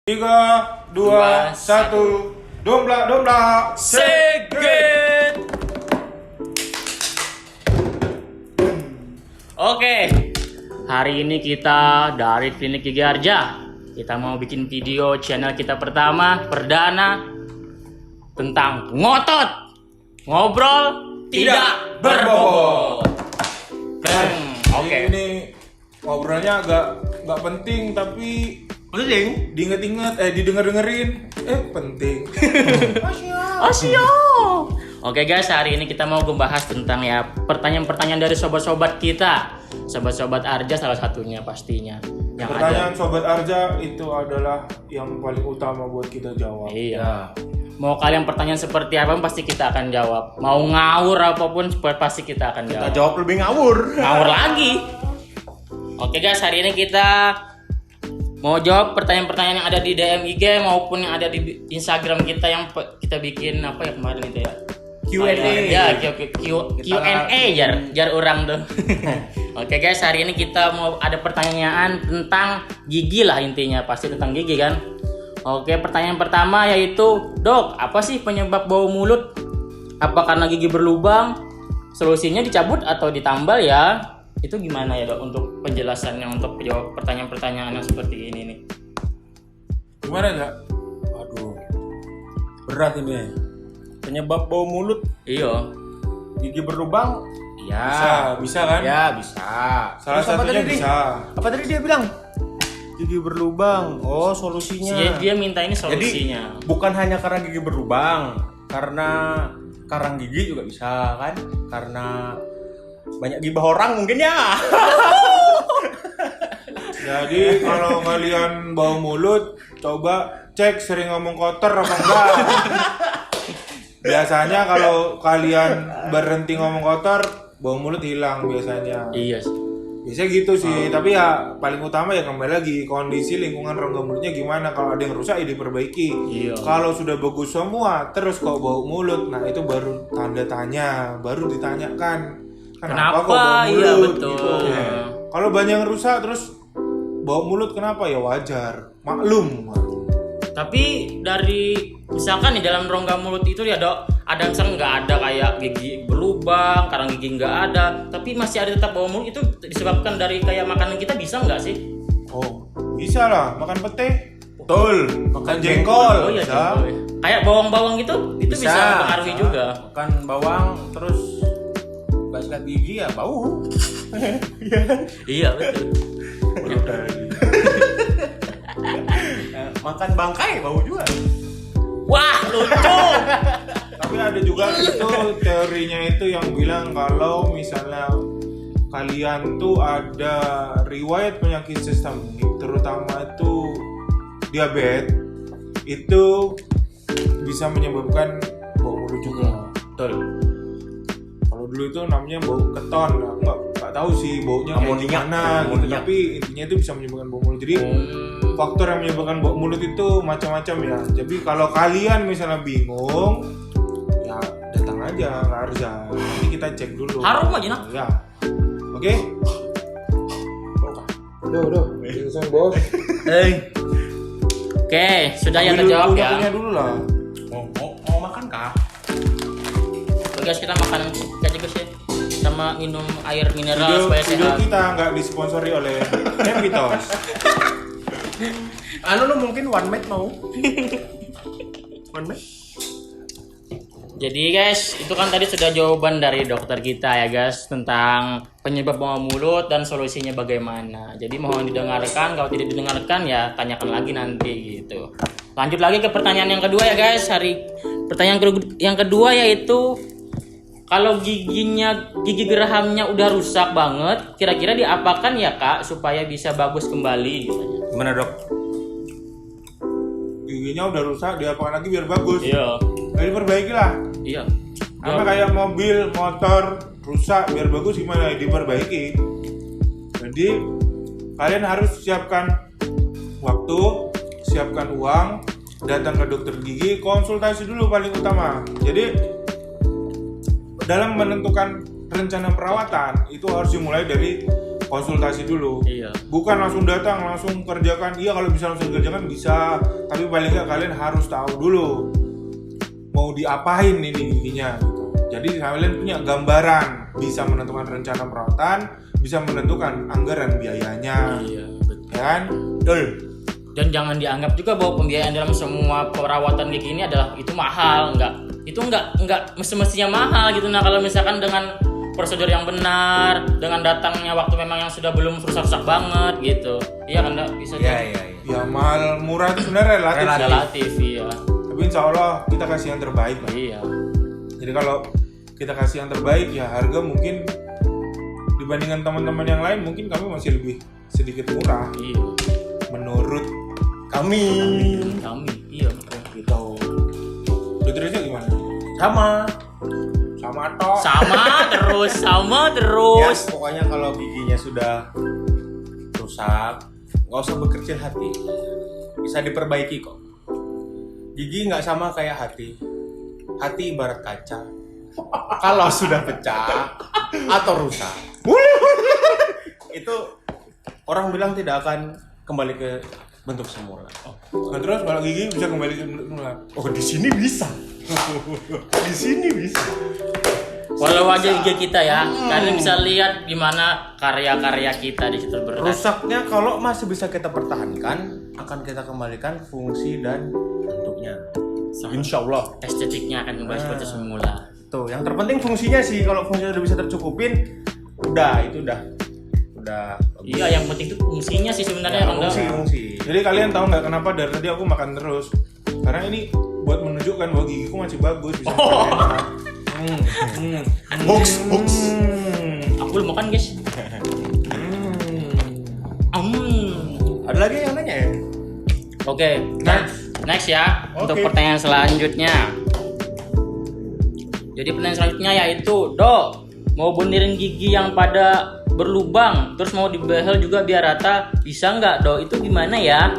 3, 2, 1, domblak Segit. Oke, hari ini kita dari Klinik Gigi Arja. Kita mau bikin video channel kita pertama, perdana, tentang ngotot, ngobrol tidak berbobot. Oke. Ini ngobrolnya agak penting tapi Penting? didengerin penting. Asio. Oke guys, hari ini kita mau membahas tentang ya pertanyaan-pertanyaan dari sobat-sobat kita. Sobat-sobat Arja salah satunya pastinya. Yang Pertanyaan ada. Sobat Arja itu adalah yang paling utama buat kita jawab. Iya. Mau kalian pertanyaan seperti apa pasti kita akan jawab. Mau ngawur apapun pasti kita akan jawab. Kita jawab lebih ngawur. Ngawur lagi. Oke guys, hari ini kita mau jawab pertanyaan-pertanyaan yang ada di DM IG maupun yang ada di Instagram kita yang kita bikin apa ya kemarin itu ya? Q&A. Ya, Q&A jar orang tuh. Oke guys, hari ini kita mau ada pertanyaan tentang gigi lah intinya, pasti tentang gigi kan. Oke, pertanyaan pertama yaitu, "Dok, apa sih penyebab bau mulut? Apa karena gigi berlubang? Solusinya dicabut atau ditambal ya?" Itu gimana ya Dok untuk penjelasannya untuk jawab pertanyaan-pertanyaan yang seperti ini nih? Gimana enggak? Aduh, berat ini. Penyebab bau mulut, Iya. gigi berlubang. Bisa kan? Ya bisa. Salah Terus apa satunya tadi, bisa. Apa tadi dia bilang? Gigi berlubang. Oh, solusinya. Dia minta ini solusinya. Jadi bukan hanya karena gigi berlubang, karena karang gigi juga bisa kan? Karena banyak gibah orang mungkin ya. Jadi kalau kalian bau mulut, coba cek sering ngomong kotor apa enggak. Biasanya kalau kalian berhenti ngomong kotor, bau mulut hilang biasanya. Iya sih. Biasanya gitu sih, tapi ya paling utama ya kembali lagi kondisi lingkungan rongga mulutnya gimana. Kalau ada yang rusak ya diperbaiki. Iya. Kalau sudah bagus semua, terus kok bau mulut, nah itu baru tanda tanya, baru ditanyakan kenapa kok bau mulut. Iya betul. Gitu. Kalau banyak yang rusak terus bau mulut kenapa ya wajar, maklum. Tapi dari misalkan di dalam rongga mulut itu ya Dok, ada misalkan nggak ada kayak gigi berlubang, karang gigi nggak ada, tapi masih ada tetap bau mulut, itu disebabkan dari kayak makanan kita bisa nggak sih? Oh, bisa lah makan pete. Betul. Makan jengkol. Oh iya, bisa. jengkol ya. Kayak bawang-bawang gitu, itu bisa mempengaruhi juga. Makan bawang terus nggak sikat gigi ya bau. Iya betul. Makan bangkai bau juga. Wah lucu. Tapi ada juga itu teorinya itu yang bilang kalau misalnya kalian tuh ada riwayat penyakit sistemik, terutama itu diabetes, itu bisa menyebabkan bau mulut juga. Betul. Kalau dulu itu namanya bau keton, aku nggak tahu sih baunya kayak Amonia. gimana gitu, Amonia. tapi intinya itu bisa menyebabkan bau mulut. Jadi faktor yang menyebabkan bau mulut itu macam-macam ya. Jadi kalau kalian misalnya bingung, ya datang aja ke Arja. Nanti kita cek dulu. Harum aja nak. Ya. Oke. Udah. Pingsan bos. Oke, sudah ya terjawab ya. Punya dulu lah. Mau makan kah? Oke guys, kita makan aja guys ya, sama minum air mineral Video, supaya video sehat. kita nggak disponsori oleh Happytos. Lu mungkin one mate mau? One mate? Jadi guys, itu kan tadi sudah jawaban dari dokter kita ya guys tentang penyebab bau mulut dan solusinya bagaimana. Jadi mohon didengarkan, kalau tidak didengarkan ya tanyakan lagi nanti gitu. Lanjut lagi ke pertanyaan yang kedua ya guys. Pertanyaan yang kedua yaitu, kalau gigi gerahamnya udah rusak banget, kira-kira diapakan ya Kak supaya bisa bagus kembali gitu. Gimana dok? Giginya udah rusak, diapakan lagi biar bagus? Iya. Jadi perbaiki lah. Iya. Sama kayak mobil, motor rusak biar bagus gimana? Diperbaiki. Jadi kalian harus siapkan waktu, siapkan uang, datang ke dokter gigi, konsultasi dulu paling utama. Jadi dalam menentukan rencana perawatan itu harus dimulai dari konsultasi dulu. Iya. Bukan langsung datang, langsung kerjakan. Iya, kalau bisa langsung kerjakan bisa, tapi paling nggak kalian harus tahu dulu mau diapain ini giginya gitu. Jadi kalian punya gambaran, bisa menentukan rencana perawatan, bisa menentukan anggaran biayanya. Iya, betul. Ya kan? Betul. Dan jangan dianggap juga bahwa pembiayaan dalam semua perawatan gigi ini adalah itu mahal, enggak mestinya mahal gitu. Nah, kalau misalkan dengan prosedur yang benar, dengan datangnya waktu memang yang sudah belum rusak-rusak banget gitu. Iya kan, enggak bisa Iya. Ya mahal murah itu sebenarnya relatif. relatif, iya. Tapi insya Allah kita kasih yang terbaik lah. Iya. Jadi kalau kita kasih yang terbaik ya harga mungkin dibandingkan teman-teman yang lain mungkin kami masih lebih sedikit murah Iya. menurut Kami Iya. gitu. Dokternya gimana? sama. Sama toh. Sama Ya, terus. pokoknya kalau giginya sudah rusak, nggak usah berkecil hati. Bisa diperbaiki kok. Gigi nggak sama kayak hati. Hati ibarat kaca. Kalau sudah pecah atau rusak, itu orang bilang tidak akan kembali ke bentuk semula. Nah, terus kalau gigi bisa kembali ke semula. Oh, di sini bisa. Di sini bisa. Walau wajah gigi kita ya, kalian bisa lihat gimana karya-karya kita di situ berkat. Rusaknya kalau masih bisa kita pertahankan, akan kita kembalikan fungsi dan bentuknya. Insya Allah. Estetiknya akan kembali seperti semula. Tuh, yang terpenting fungsinya sih. Kalau fungsinya udah bisa tercukupin, itu udah bagus. Iya, yang penting itu fungsinya sih sebenarnya kan. Fungsi. Jadi kalian tahu nggak kenapa dari tadi aku makan terus? Karena ini buat menunjukkan bahwa gigiku masih bagus bisa makan enak. Hoax. Aku belum makan, guys. Ada lagi yang nanya ya? Oke, next ya. Untuk Oke. pertanyaan selanjutnya. Jadi pertanyaan selanjutnya yaitu, Dok, mau benerin gigi yang pada berlubang, terus mau dibehel juga biar rata, bisa nggak, Dok? Itu gimana ya?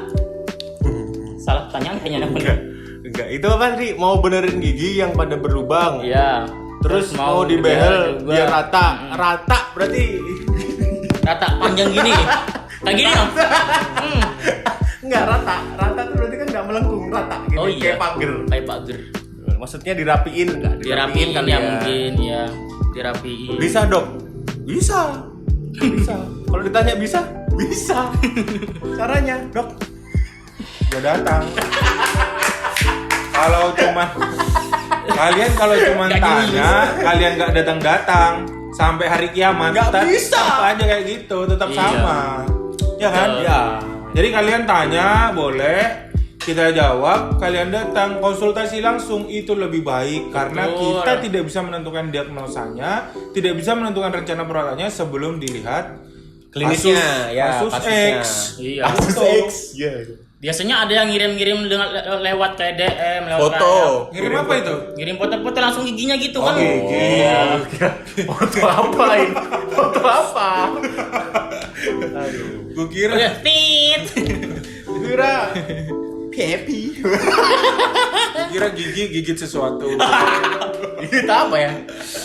Salah pertanyaan kayaknya namanya. Enggak, itu apa sih? Mau benerin gigi yang pada berlubang. Iya. Terus mau dibehel juga. biar rata. Rata berarti Rata panjang gini. Kayak gini dong. enggak rata. Rata tuh berarti kan enggak melengkung, rata gitu. Oh iya. Kayak pagar. Kayak pagar. Maksudnya dirapiin enggak? Dirapiin kan kali ya mungkin ya. Dirapiin. Bisa, Dok. Bisa. Kalau ditanya bisa? Bisa. Caranya, Dok. Gak datang. Kalau cuman Nggak tanya, kalian nggak datang sampai hari kiamat. Nggak tetap bisa. aja kayak gitu, tetap Iya. sama. Ya kan? Betul. Ya. Jadi kalian tanya, boleh kita jawab, kalian datang konsultasi langsung itu lebih baik karena Betul. kita tidak bisa menentukan diagnosanya, tidak bisa menentukan rencana perawatannya sebelum dilihat Klinisnya, kasus kasusnya. X. Iya. Kasus Betul. X. Iya. Biasanya ada yang ngirim-ngirim lewat kayak DM, lewat Foto. kayak- Ngirim apa itu? ngirim foto-foto langsung giginya gitu Oh, kan. gigi. Iya. Foto apa ini? Foto apa? Aduh. Gue kira Udah, tit. Kira happy. kira gigi gigit sesuatu. Ini apa ya?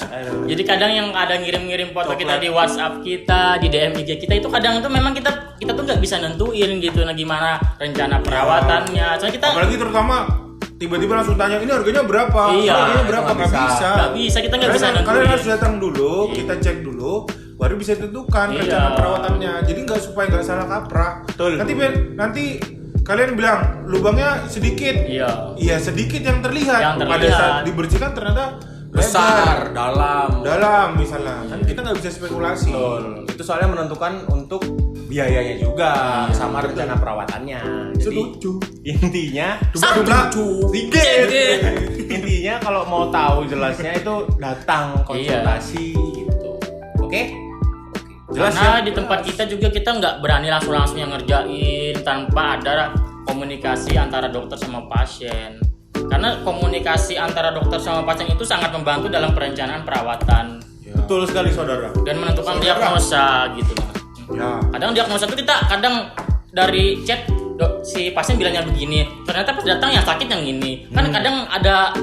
Aduh. Jadi kadang yang ada ngirim-ngirim foto kita di WhatsApp kita, di DM IG kita itu kadang itu memang kita tuh nggak bisa nentuin gitu, nah gimana rencana perawatannya. Soalnya kita Apalagi terutama tiba-tiba langsung tanya ini harganya berapa? Iya. Harganya berapa? Nggak Nggak bisa. bisa. nggak bisa, kita nggak bisa Kalian nentuin. harus datang dulu, kita cek dulu, baru bisa tentukan Iya. rencana perawatannya. Jadi nggak supaya nggak salah kaprah. Betul. Nanti kalian bilang lubangnya sedikit. Iya. Iya sedikit yang terlihat. Yang Pada terlihat. saat dibersihkan ternyata Besar, lebar, dalam. dalam misalnya. Kan kita nggak bisa spekulasi. Betul. Itu soalnya menentukan untuk biayanya juga sama rencana perawatannya. Jadi Setuju. intinya Satu. dikit. Intinya kalau mau tahu jelasnya itu datang konsultasi gitu. Oke? Jelas Karena ya? di tempat kita juga kita nggak berani langsung yang ngerjain tanpa ada komunikasi antara dokter sama pasien. Karena komunikasi antara dokter sama pasien itu sangat membantu dalam perencanaan perawatan Betul sekali saudara. dan menentukan diagnosa gitu. Ya. Kadang diagnosa itu kita kadang dari chat si pasien bilangnya begini, ternyata pas datang yang sakit yang ini. Kan kadang ada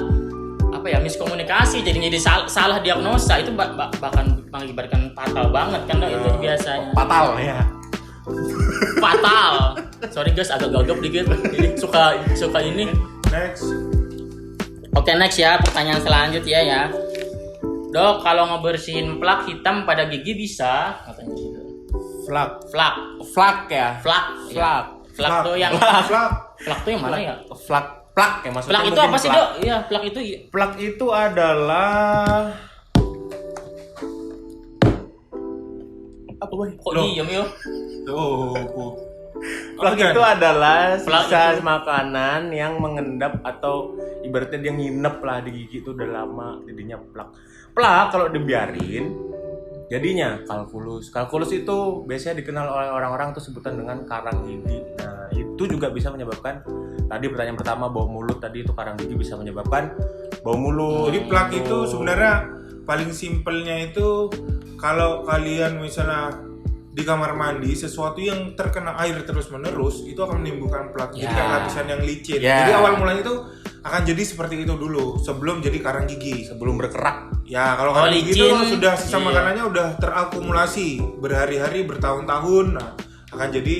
miskomunikasi, jadi salah diagnosa itu bahkan mengakibatkan fatal banget kan itu biasanya. Fatal ya. Fatal. Sorry guys, agak gagap dikit. Jadi suka ini. Next. Oke, next ya, pertanyaan selanjutnya ya. Dok, kalau ngebersihin plak hitam pada gigi bisa? Katanya gitu. Flak ya. Plak tuh yang plak tuh yang mana ya? Plak ya maksudnya. Plak itu apa sih, Dok? Iya, plak itu Plak itu adalah apa boy? kok diem yo? Plak itu adalah Plak sisa itu- makanan yang mengendap atau ibaratnya dia nginep lah di gigi itu udah lama jadinya plak. Plak kalau dibiarin jadinya kalkulus. Kalkulus itu biasanya dikenal oleh orang-orang tuh sebutan dengan karang gigi. Nah, itu juga bisa menyebabkan tadi pertanyaan pertama bau mulut tadi itu karang gigi bisa menyebabkan bau mulut. Jadi plak itu sebenarnya paling simpelnya itu kalau kalian misalnya di kamar mandi sesuatu yang terkena air terus menerus itu akan menimbulkan plak. Jadi Ya. kayak lapisan yang licin. Ya. Jadi awal mulanya itu akan jadi seperti itu dulu sebelum jadi karang gigi. sebelum berkerak. Ya kalau Kalau karang gigi itu licin, sudah sisa iya. makanannya udah terakumulasi berhari-hari bertahun-tahun. Nah, akan jadi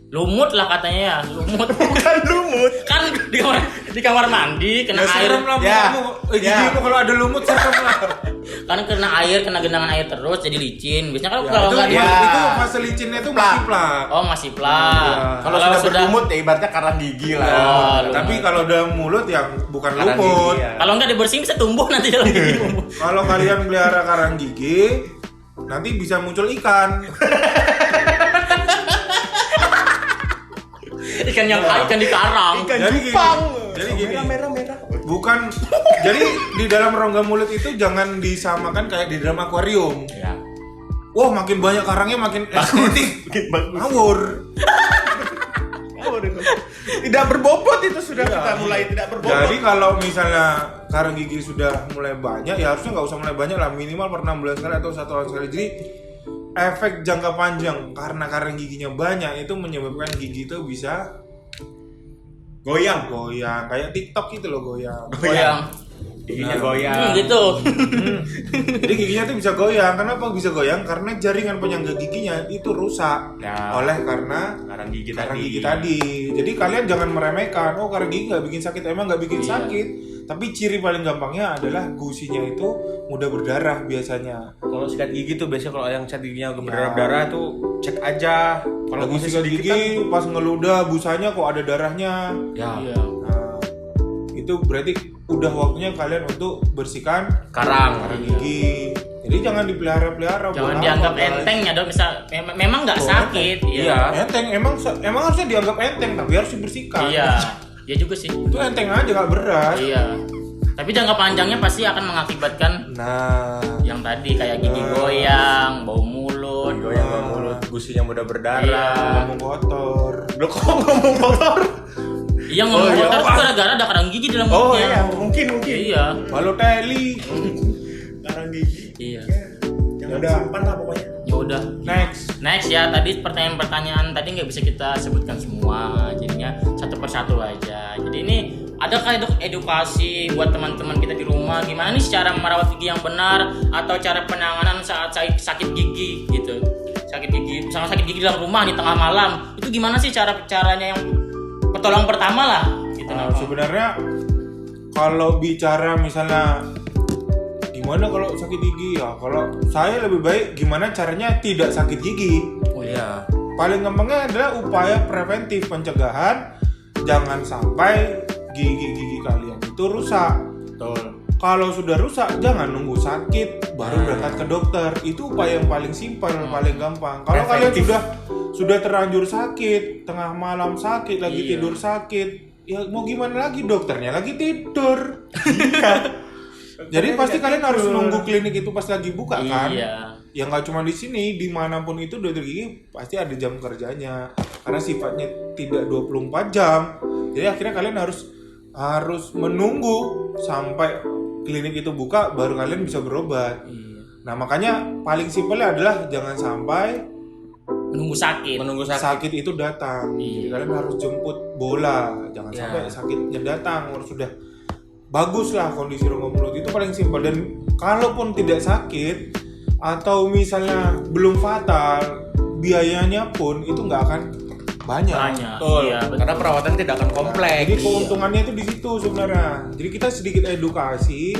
lumut lah katanya ya, lumut. Bukan lumut. Kan di kamar mandi kena ya air. serem lah Ya. kamu. Ya. Gigimu kalau ada lumut serem lah. Kan kena genangan air terus jadi licin. Biasanya kan Ya, kalau itu, nggak di ya. itu fase licinnya itu masih plak. Oh, masih plak. Ya. Kalau sudah berlumut ya ibaratnya karang gigi lah. Oh, lumut. Tapi kalau udah mulut yang bukan Karang lumut. gigi, ya. Kalau nggak dibersihin bisa tumbuh nanti dalam gigi. Kalau kalian pelihara karang gigi, nanti bisa muncul ikan. ikan di karang. Ikan Jadi gini, cupang. jadi gini. merah. Bukan. Jadi di dalam rongga mulut itu jangan disamakan kayak di dalam akuarium. Ya. Wah, makin banyak karangnya makin estetik. Makin bagus. Ngawur. Tidak berbobot itu sudah Iya. kita mulai tidak berbobot. Jadi kalau misalnya karang gigi sudah mulai banyak, ya harusnya nggak usah mulai banyak lah, minimal per 6 bulan sekali atau 1 tahun sekali. Jadi efek jangka panjang karena karang giginya banyak itu menyebabkan gigi itu bisa goyang. kayak TikTok gitu loh, goyang. Giginya Nah. goyang. Gitu. Jadi giginya tuh bisa goyang. Kenapa bisa goyang? Karena jaringan penyangga giginya itu rusak Ya. oleh karena Karang gigi karang tadi. gigi tadi. Jadi kalian jangan meremehkan. Oh, karang gigi nggak bikin sakit. Emang nggak bikin Iya. sakit. Tapi ciri paling gampangnya adalah gusinya itu mudah berdarah biasanya. Kalau sikat gigi tuh biasanya kalau yang sikat giginya Ya. berdarah-darah tuh cek aja. Kalau Lagi masih sikat sedikit gigi pas ngeludah busanya kok ada darahnya. ya Iya. Nah, itu berarti udah waktunya kalian untuk bersihkan karang. karang gigi. Jadi jangan dipelihara-pelihara. Jangan buat dianggap apa, guys? enteng ya, Dok. Memang nggak Oh, sakit. Iya. Enteng, emang harusnya dianggap enteng, tapi harus dibersihkan. Iya. Iya juga sih. Itu enteng aja, nggak berat. Iya. Tapi jangka panjangnya pasti akan mengakibatkan Nah, yang tadi kayak gigi goyang, bau mulut. Goyang bau mulut, gusinya mudah Iya. berdarah. ngomong kotor. Lo kok ngomong kotor? Iya, ngomong Oh, iya. kotor tuh gara-gara ada karang gigi di dalam Oh mulutnya. iya, mungkin. Iya. Balotelli. Karang gigi. Iya. Jangan Udah. simpan lah pokoknya. Ya udah. Next. Ya, tadi pertanyaan-pertanyaan tadi nggak bisa kita sebutkan semua, jadinya satu persatu aja. Jadi ini ada kayak edukasi buat teman-teman kita di rumah, gimana nih cara merawat gigi yang benar atau cara penanganan saat sakit gigi gitu. Sakit gigi, misalnya sakit gigi dalam rumah di tengah malam, itu gimana sih caranya yang pertolongan pertama lah gitu. Sebenarnya kalau bicara misalnya gimana kalau sakit gigi ya, kalau saya lebih baik gimana caranya tidak sakit gigi. Oh iya. Paling gampangnya adalah upaya preventif pencegahan, jangan sampai gigi-gigi kalian itu rusak. Betul. Kalau sudah rusak jangan nunggu sakit baru berangkat ke dokter. Itu upaya yang paling simpel, paling gampang. Kalau kalian Preventif. sudah terlanjur sakit, tengah malam sakit, lagi Iya. tidur sakit, ya mau gimana lagi, dokternya lagi tidur. Jadi pasti kalian harus nunggu klinik itu pas lagi buka kan? Iya. Ya nggak cuma di sini, dimanapun itu dokter gigi pasti ada jam kerjanya. Karena sifatnya tidak 24 jam. Jadi akhirnya kalian harus menunggu sampai klinik itu buka baru kalian bisa berobat. Iya. Nah makanya paling simpelnya adalah jangan sampai Menunggu sakit. sakit itu datang. Jadi Iya. kalian harus jemput bola, jangan Ya. sampai sakitnya datang. Harus sudah bagus lah kondisi rongga mulut itu paling simpel. Dan kalaupun tidak sakit atau misalnya belum fatal, biayanya pun itu nggak akan banyak. Betul. Iya, betul. Karena perawatan tidak akan kompleks. Jadi keuntungannya itu di situ sebenarnya. Jadi kita sedikit edukasi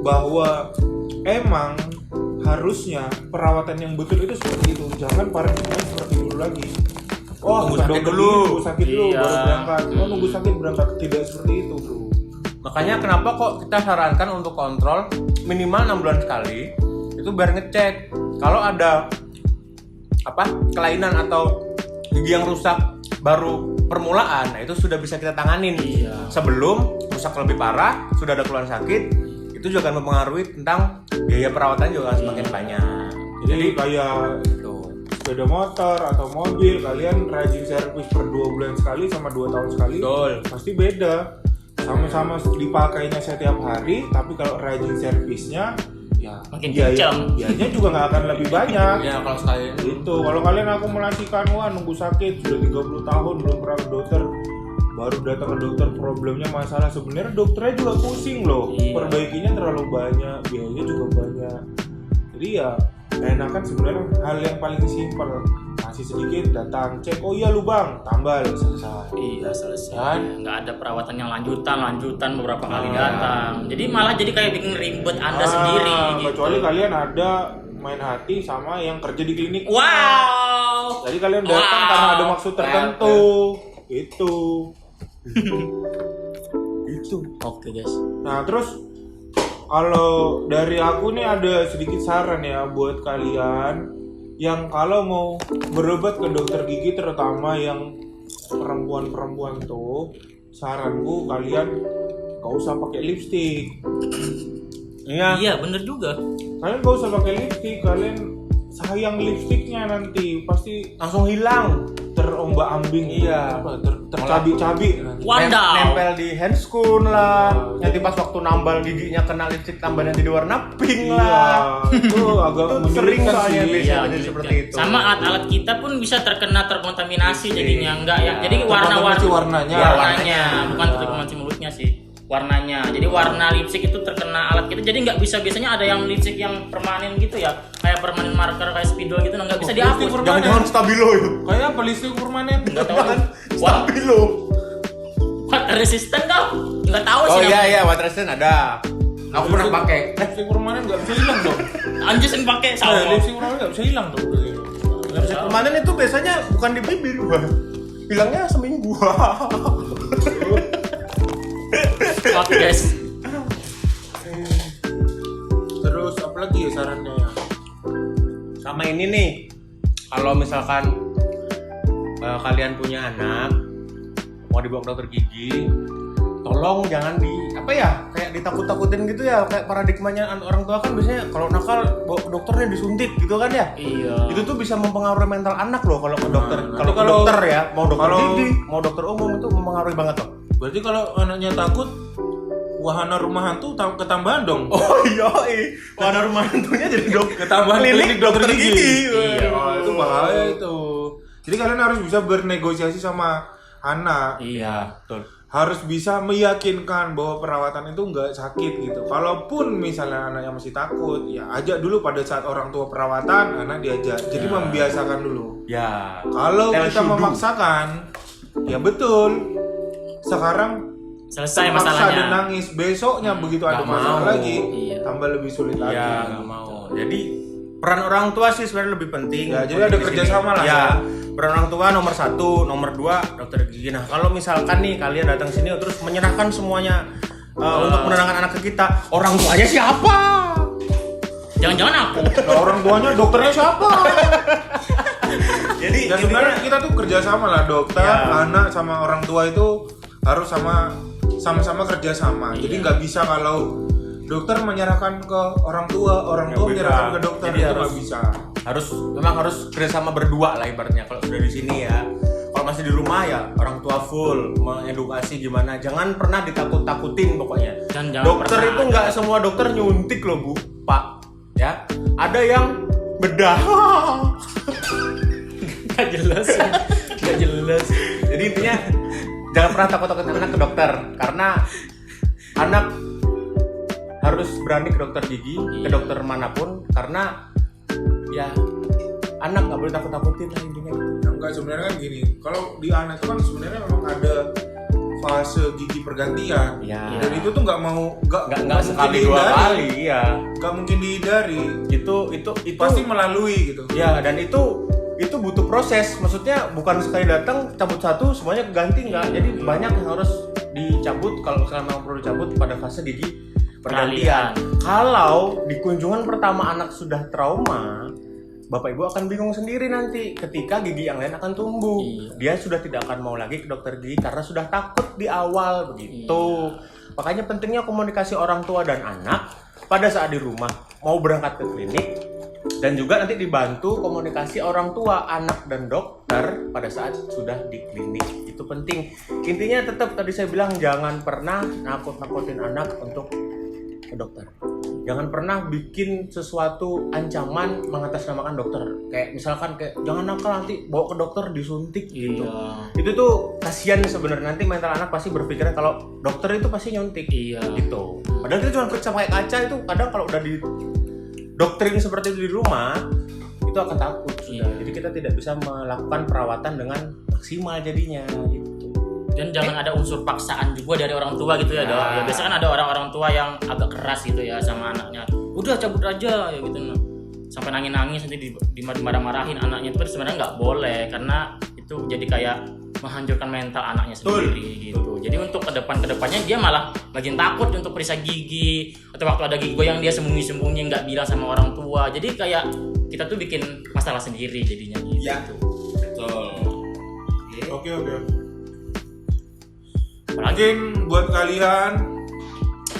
bahwa emang harusnya perawatan yang betul itu seperti itu. Jangan paradigma seperti dulu lagi. Oh, Nunggu sakit dulu. Nunggu sakit dulu Iya. baru berangkat. Oh, nunggu sakit berangkat. Tidak seperti itu, Bro. Makanya kenapa kok kita sarankan untuk kontrol minimal 6 bulan sekali itu biar ngecek kalau ada kelainan atau gigi yang rusak baru permulaan, nah itu sudah bisa kita tanganin. Iya. Sebelum rusak lebih parah, sudah ada keluhan sakit, itu juga akan mempengaruhi tentang biaya perawatan juga akan semakin banyak. Jadi kayak Itu. sepeda motor atau mobil, kalian rajin servis per 2 bulan sekali sama 2 tahun sekali. Betul. Pasti beda. Sama-sama dipakainya setiap hari, tapi kalau rajin servisnya ya Makin kencang. biayanya juga nggak akan lebih banyak. Ya kalau sekali Gitu. Kalau kalian akumulasikan, wah nunggu sakit sudah 30 tahun belum pernah ke dokter, baru datang ke dokter problemnya masalah, sebenarnya dokternya juga pusing loh. Iya. Perbaikinya terlalu banyak, biayanya juga banyak. Jadi ya enakan sebenarnya hal yang paling simpel, masih sedikit datang cek, oh iya lubang, tambal, selesai. Iya, selesai. Kan? Nggak ada perawatan yang lanjutan beberapa kali datang. Jadi malah jadi kayak bikin ribet Anda sendiri gitu. Kecuali kalian ada main hati sama yang kerja di klinik. Wow. Jadi kalian datang Wow. karena ada maksud tertentu. Itu. Itu. Oke, guys. Nah, terus kalau dari aku nih ada sedikit saran ya buat kalian yang kalau mau berobat ke dokter gigi, terutama yang perempuan-perempuan tuh, saranku kalian gak usah pakai lipstik. Iya, bener juga. Kalian gak usah pakai lipstik, kalian sayang lipstiknya nanti pasti langsung hilang. terombak-ambing. Iya. Tercabi-cabi. Wadaw. Nempel di handscoon lah. Nanti pas waktu nambal giginya kena lipstick tambahan jadi warna pink lah. Itu agak Itu sering menyulitkan soalnya sih. biasanya Iya, jadi seperti itu. sama alat-alat kita pun bisa terkontaminasi jadinya, enggak ya. Jadi Terkontaminasi warnanya. warnanya, bukan terkontaminasi mulutnya sih. Warnanya. Jadi warna lipstick itu terkena alat kita. Jadi nggak bisa, biasanya ada yang lipstick yang permanen gitu ya, kayak permanen marker kayak spidol gitu, nggak bisa dihapus. lipstick Jangan-jangan stabilo itu. Kayak apa listrik permanen? Nggak tahu. Wah, Stabilo. water resistant kau? Nggak tahu Oh sih. iya water resistant ada. Aku pernah pakai. Lipstick permanen nggak bisa hilang dong. Anjusin pakai sama. Lipstick permanen nggak bisa hilang dong. Lipstick permanen itu biasanya bukan di bibir, Bang. Bilangnya seminggu. Oke guys. Terus apa lagi ya sarannya ya? Sama ini nih, kalau misalkan kalian punya anak mau dibawa ke dokter gigi, tolong jangan kayak ditakut-takutin gitu ya, kayak paradigmanya orang tua kan biasanya kalau nakal bawa ke dokternya disuntik gitu kan ya. Iya. Itu tuh bisa mempengaruhi mental anak loh kalau ke dokter. nanti Kalau dokter ya, mau dokter kalau- gigi, mau dokter umum itu mempengaruhi banget loh. Berarti kalau anaknya takut, wahana rumah hantu ketambahan dong. Oh iya, warna rumah hantunya jadi Ketambahan klinik dokter gigi. Iya. Oh, itu bahaya itu. Jadi kalian harus bisa bernegosiasi sama anak. Iya. Betul. Harus bisa meyakinkan bahwa perawatan itu nggak sakit gitu. Kalaupun misalnya anaknya masih takut, ya ajak dulu pada saat orang tua perawatan, anak diajak. Jadi membiasakan dulu. Ya. Kalau Tell kita you do. memaksakan, ya betul. Sekarang Selesai maksa dan masalahnya. nangis, besoknya begitu ada nggak masalah mau. lagi, Iya. tambah lebih sulit lagi. Ya, nggak mau. Jadi peran orang tua sih sebenarnya lebih penting. Ya, jadi ada Di sini. kerjasama lah Ya. ya. Peran orang tua nomor 1, nomor 2 dokter gigi. Nah, kalau misalkan nih kalian datang sini terus menyerahkan semuanya untuk menenangkan anak ke kita, orang tuanya siapa? Jangan-jangan aku. Nah, orang tuanya dokternya siapa? Jadi Ya sebenarnya kita tuh kerjasama lah, dokter, Ya. anak sama orang tua itu harus sama-sama kerjasama. Jadi Iya. nggak bisa kalau dokter menyerahkan ke orang tua Nggak bisa. menyerahkan ke dokter, Jadi itu harus- nggak bisa. memang harus kerjasama berdua lah ibaratnya kalau sudah di sini ya. Kalau masih di rumah ya orang tua full mengedukasi gimana, jangan pernah ditakut-takutin pokoknya. Dan jangan Dokter pernah itu nggak semua dokter nyuntik loh Bu, Pak, ya. Ada yang bedah. Gak jelas. Gak jelas. Jadi intinya jangan pernah takut-takutin anak ke dokter karena anak harus berani ke dokter gigi, ke Iya. dokter manapun, karena ya anak nggak boleh takut-takutin lah intinya gitu. Yang enggak sebenarnya kan gini, kalau di anak itu kan sebenarnya memang ada fase gigi pergantian. Ya. Dan itu tuh nggak nggak mungkin sekali dua dihindari. kali, iya. Nggak mungkin dihindari. Itu Pasti melalui gitu. ya, dan itu butuh proses. Maksudnya bukan sekali datang cabut satu semuanya ganti, nggak. Jadi banyak yang harus dicabut kalau misalnya memang perlu dicabut pada fase gigi pergantian. Kalau di kunjungan pertama anak sudah trauma, bapak ibu akan bingung sendiri nanti ketika gigi yang lain akan tumbuh. Iya. Dia sudah tidak akan mau lagi ke dokter gigi karena sudah takut di awal begitu. Makanya pentingnya komunikasi orang tua dan anak pada saat di rumah mau berangkat ke klinik, dan juga nanti dibantu komunikasi orang tua, anak dan dokter pada saat sudah di klinik. Itu penting. Intinya tetap tadi saya bilang jangan pernah nakut-nakutin anak untuk ke dokter. Jangan pernah bikin sesuatu ancaman mengatasnamakan dokter. Kayak misalkan kayak jangan nakal nanti bawa ke dokter disuntik gitu. Iya. Itu tuh kasihan sebenarnya, nanti mental anak pasti berpikiran kalau dokter itu pasti nyuntik. Iya. Gitu. Padahal kita cuma periksa pakai kaca, itu kadang kalau udah di doktrin seperti itu di rumah itu akan takut sudah. Iya. Jadi kita tidak bisa melakukan perawatan dengan maksimal jadinya gitu. Dan jangan ada unsur paksaan juga dari orang tua gitu ya, Dok. Ya biasa kan ada orang-orang tua yang agak keras gitu ya sama anaknya. Udah cabut aja ya gitu. Nah. Sampai nangis-nangis nanti dimarah-marahin anaknya, itu sebenarnya nggak boleh karena itu jadi kayak menghancurkan mental anaknya sendiri gitu. Jadi untuk kedepannya dia malah makin takut untuk periksa gigi, atau waktu ada gigi yang dia sembunyi-sembunyi nggak bilang sama orang tua. Jadi kayak kita tuh bikin masalah sendiri jadinya gitu. Ya. Betul. Oke. Mungkin buat kalian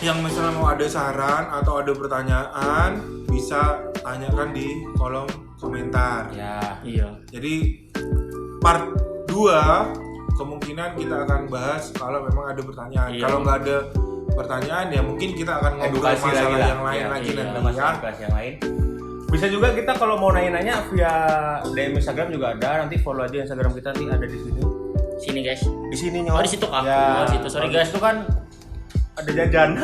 yang misalnya mau ada saran atau ada pertanyaan bisa tanyakan di kolom komentar. Ya. Iya. Jadi part 2 kemungkinan kita akan bahas kalau memang ada pertanyaan. Iya. Kalau nggak ada pertanyaan ya mungkin kita akan ngobrol Edukasi masalah lagi lah. yang lain Ya, lagi iya. nanti Masalah ya. edukasi yang lain. Bisa juga kita kalau mau nanya-nanya via DM Instagram juga ada. Nanti follow aja Instagram kita, nanti ada di sini. Sini guys. Di sini Oh, di situ kah? Ya. Oh, di situ. Sorry, guys. Itu kan ada jajan.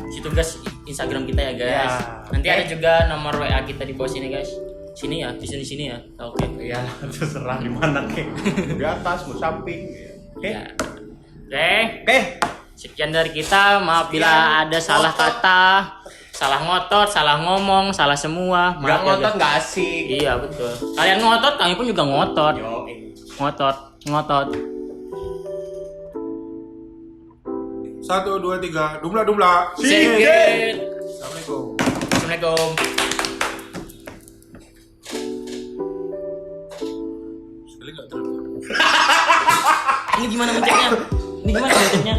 Situ guys Instagram kita ya guys. Ya, Nanti oke. ada juga nomor WA kita di bawah sini guys. Sini ya, di sini ya. Oke. Iya, terserah di mana kek. Di atas, mau samping. Oke. Ya. Oke. Oke. Sekian dari kita. Maaf bila ada salah kata, salah ngotot, salah ngomong, salah semua. Nggak Maaf ya, ngotot guys. nggak asik. Iya betul. Kalian ngotot, kami pun juga ngotot. Yo. Ngotot. 1, 2, 3, dumla. Sikit. Assalamualaikum. Assalamualaikum. Sekali nggak telepon. Ini gimana mencetnya?